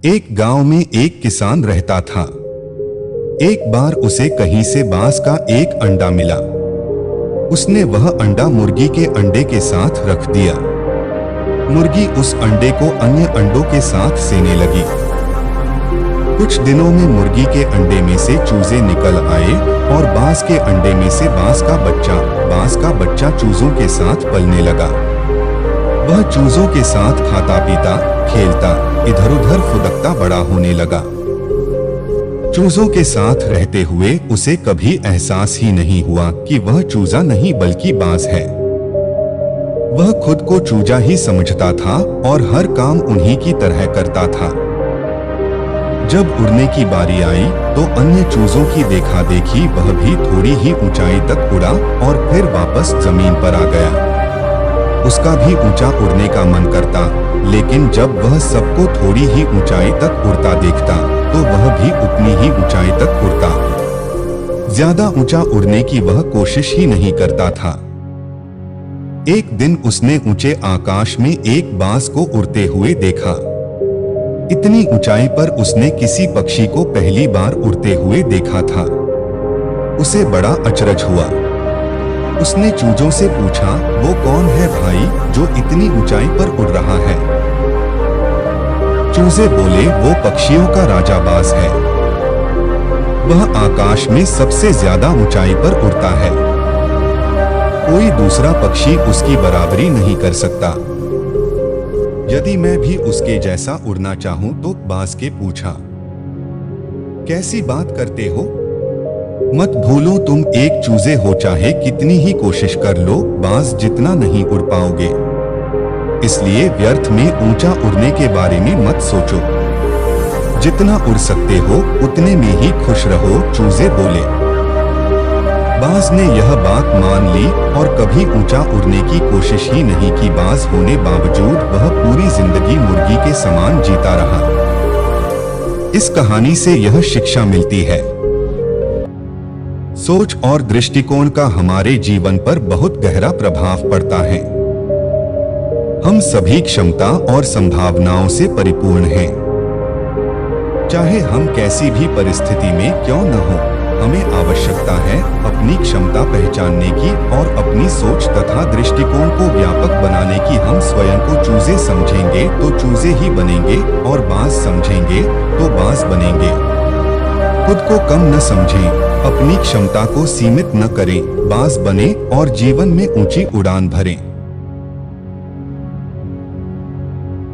एक गांव में एक किसान रहता था। एक बार उसे कहीं से बांस का एक अंडा मिला। उसने वह अंडा मुर्गी के अंडे के साथ रख दिया। मुर्गी उस अंडे को अन्य अंडों के साथ सेने लगी। कुछ दिनों में मुर्गी के अंडे में से चूजे निकल आए और बांस के अंडे में से बांस का बच्चा चूजों के साथ पलने लगा। वह चूजों के साथ खाता पीता खेलता इधर उधर फुदकता बड़ा होने लगा। चूजों के साथ रहते हुए उसे कभी एहसास ही नहीं हुआ कि वह चूजा नहीं बल्कि बाज है। वह खुद को चूजा ही समझता था और हर काम उन्हीं की तरह करता था। जब उड़ने की बारी आई तो अन्य चूजों की देखा देखी वह भी थोड़ी ही ऊंचाई तक उड़ा और फिर वापस जमीन पर आ गया। उसका भी ऊंचा उड़ने का मन करता, लेकिन जब वह सबको थोड़ी ही ऊंचाई तक उड़ता देखता तो वह भी उतनी ही ऊंचाई तक उड़ता। ज्यादा ऊंचा उड़ने की वह कोशिश ही नहीं करता था। एक दिन उसने ऊंचे आकाश में एक बाज को उड़ते हुए देखा। इतनी ऊंचाई पर उसने किसी पक्षी को पहली बार उड़ते हुए देखा था। उसे बड़ा अचरज हुआ। उसने चूजों से पूछा, वो कौन है भाई जो इतनी ऊंचाई पर उड़ रहा है? चूजे बोले, वो पक्षियों का राजा बाज है। वह आकाश में सबसे ज्यादा ऊंचाई पर उड़ता है। कोई दूसरा पक्षी उसकी बराबरी नहीं कर सकता। यदि मैं भी उसके जैसा उड़ना चाहूं तो बाज के पूछा, कैसी बात करते हो? मत भूलो तुम एक चूजे हो, चाहे कितनी ही कोशिश कर लो बाज जितना नहीं उड़ पाओगे। इसलिए व्यर्थ में ऊंचा उड़ने के बारे में मत सोचो। जितना उड़ सकते हो उतने में ही खुश रहो, चूजे बोले। बाज ने यह बात मान ली और कभी ऊंचा उड़ने की कोशिश ही नहीं की। बाज होने बावजूद वह पूरी जिंदगी मुर्गी के समान जीता रहा। इस कहानी से यह शिक्षा मिलती है, सोच और दृष्टिकोण का हमारे जीवन पर बहुत गहरा प्रभाव पड़ता है। हम सभी क्षमता और संभावनाओं से परिपूर्ण हैं। चाहे हम कैसी भी परिस्थिति में क्यों न हो, हमें आवश्यकता है अपनी क्षमता पहचानने की और अपनी सोच तथा दृष्टिकोण को व्यापक बनाने की। हम स्वयं को चूजे समझेंगे तो चूजे ही बनेंगे और बाज समझेंगे तो बाज बनेंगे। खुद को कम न समझें, अपनी क्षमता को सीमित न करें, बाज बने और जीवन में ऊंची उड़ान भरें।